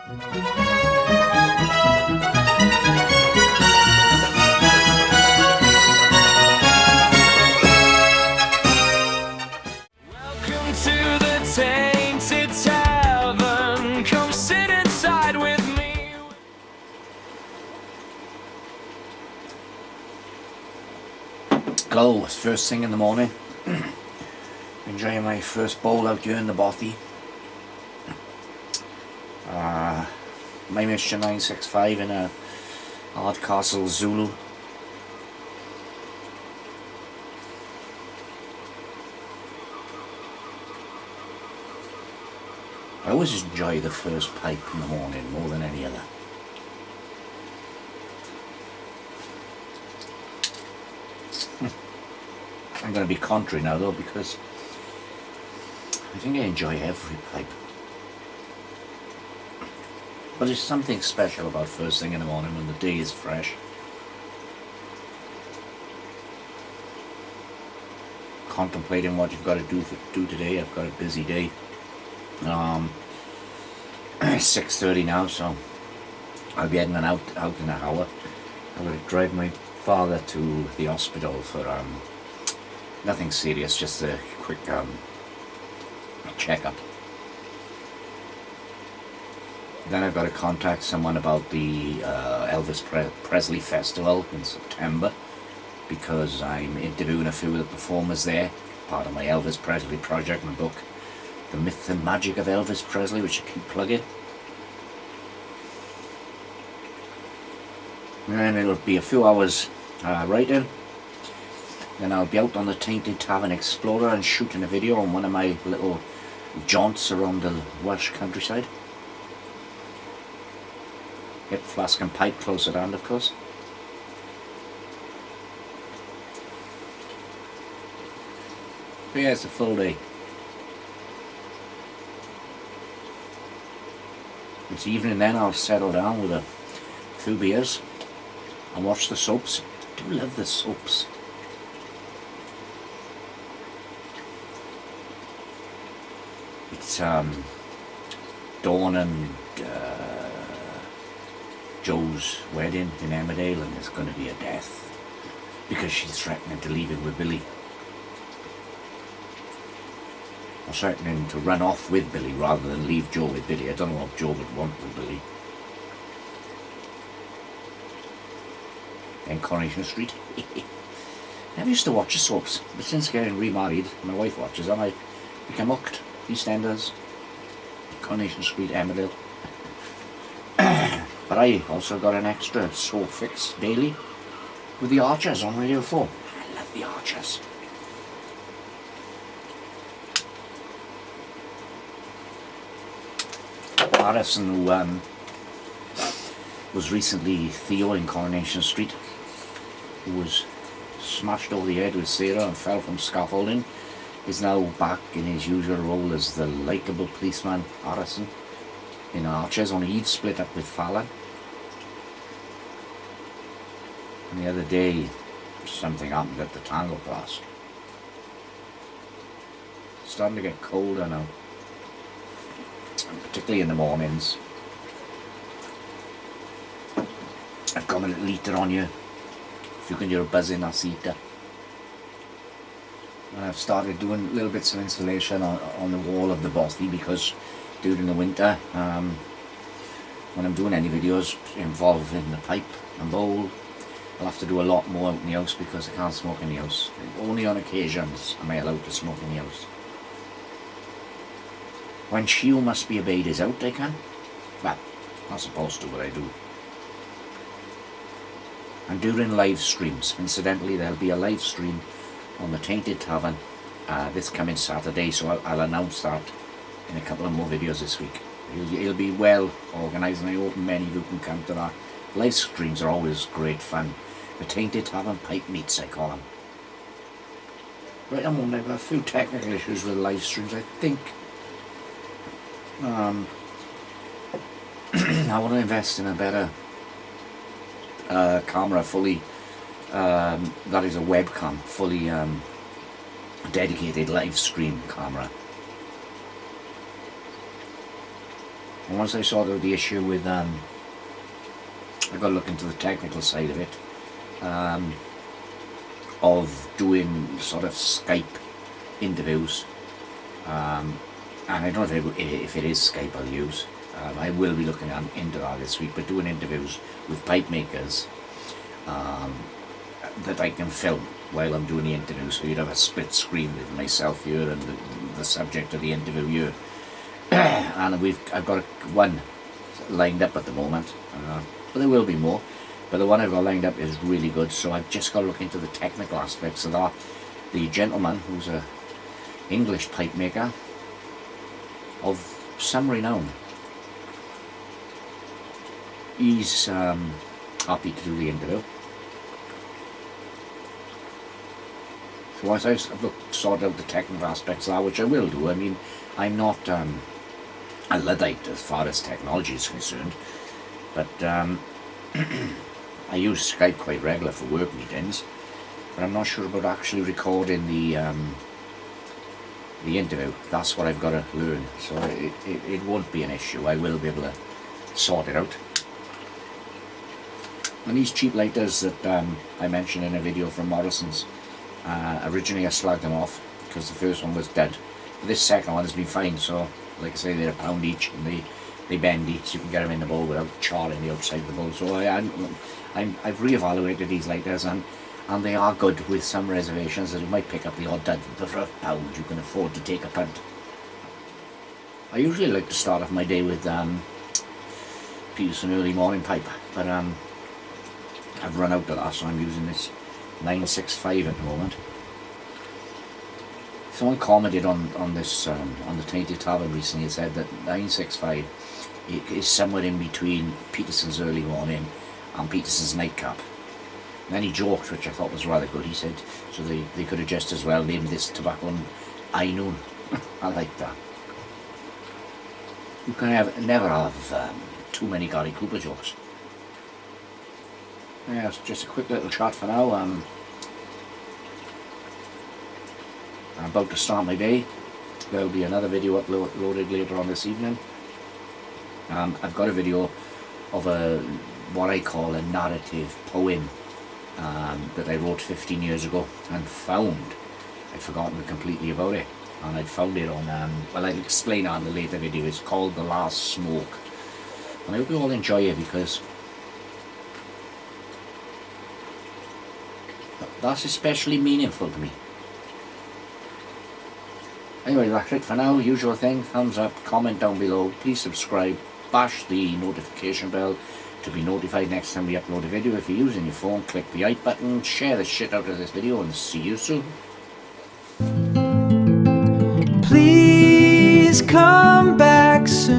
Welcome to the Tainted Tavern. Come sit inside with me. Hello, it's first thing in the morning. Enjoying my first bowl out here in the bothy. My mission 965 in a Hardcastle Zulu. I always enjoy the first pipe in the morning more than any other. I'm going to be contrary now though, because I think I enjoy every pipe. But there's something special about first thing in the morning when the day is fresh. Contemplating what you've got to do today. I've got a busy day. 6:30 now, so I'll be heading out in an hour. I'm going to drive my father to the hospital for nothing serious, just a quick checkup. Then I've got to contact someone about the Elvis Presley Festival in September, because I'm interviewing a few of the performers there, part of my Elvis Presley project, my book, The Myth and Magic of Elvis Presley, which I keep plugging. And then it'll be a few hours writing. Then I'll be out on the Tainted Tavern Explorer and shooting a video on one of my little jaunts around the Welsh countryside. Get flask and pipe close at hand, of course. But yeah, it's a full day. This evening then I'll settle down with a few beers and watch the soaps. I do love the soaps. It's Dawn and Joe's wedding in Emmerdale, and there's going to be a death because she's threatening to leave it with Billy. Or threatening to run off with Billy rather than leave Joe with Billy. I don't know what Joe would want with Billy. In Coronation Street. Never used to watch the soaps, but since getting remarried, my wife watches them. I become hooked. EastEnders, Coronation Street, Emmerdale. But I also got an extra soap fix daily with the Archers on Radio 4. I love the Archers. Harrison, who was recently Theo in Coronation Street, who was smashed over the head with Sarah and fell from scaffolding, is now back in his usual role as the likeable policeman Harrison in Archers, only he'd split up with Fallon. And the other day something happened at the tango class. It's starting to get colder now, and particularly in the mornings. I've got a little heater on you, if you can hear a buzzing, that's the heater. And I've started doing little bits of insulation on the wall of the bothy, because during the winter, when I'm doing any videos involving the pipe and bowl, I'll have to do a lot more out in the house because I can't smoke in the house. Only on occasions am I allowed to smoke in the house. When she who must be obeyed is out, I can. Well, not supposed to, but I do. And during live streams, incidentally, there'll be a live stream on the Tainted Tavern this coming Saturday, so I'll announce that in a couple of more videos this week. It'll be well organised, and I hope many of you can come to that. Live streams are always great fun. The Tainted Tavern pipe meets, I call them. Right, I'm on, I've got a few technical issues with live streams, I think. I want to invest in a better camera, fully, that is a webcam, fully dedicated live stream camera. And once I sorted out the issue with, I got to look into the technical side of it, of doing sort of Skype interviews, and I don't know if it is Skype I'll use. I will be looking into that this week, but doing interviews with pipe makers that I can film while I'm doing the interview, so you'd have a split screen with myself here and the subject of the interview here. And I've got one lined up at the moment, but there will be more. But the one I've got lined up is really good, so I've just got to look into the technical aspects of that. The gentleman, who's a English pipe maker of some renown, he's happy to do the interview. So once I've sorted out the technical aspects of that, which I will do. I mean, I'm not a Luddite as far as technology is concerned, but I use Skype quite regular for work meetings, but I'm not sure about actually recording the interview. That's what I've got to learn, so it won't be an issue. I will be able to sort it out. And these cheap lighters that I mentioned in a video from Morrison's, originally I slagged them off because the first one was dead, but this second one has been fine. So like I say, they're £1 each, and they bend each, so you can get them in the bowl without charring the outside of the bowl. So I've re-evaluated these lighters, and they are good, with some reservations that you might pick up the odd dud, but for £1 you can afford to take a punt. I usually like to start off my day with Peterson early morning pipe, but I've run out of that, so I'm using this 965 at the moment. Someone commented on this on the Tainted Tavern recently and said that 965 is somewhere in between Peterson's early morning and Peterson's nightcap. And then he joked, which I thought was rather good. He said, so they could have just as well named this tobacco high noon. I like that. You can never have too many Gary Cooper jokes. Yeah, it's just a quick little chat for now. I'm about to start my day. There'll be another video uploaded later on this evening. I've got a video of what I call a narrative poem that I wrote 15 years ago and found. I'd forgotten completely about it, and I'd found it on, well, I'll explain on the later video. It's called The Last Smoke, and I hope you all enjoy it, because that's especially meaningful to me. Anyway, that's it for now. Usual thing, thumbs up, comment down below, please subscribe, bash the notification bell to be notified next time we upload a video. If you're using your phone, click the like button, share the shit out of this video, and see you soon. Please come back soon.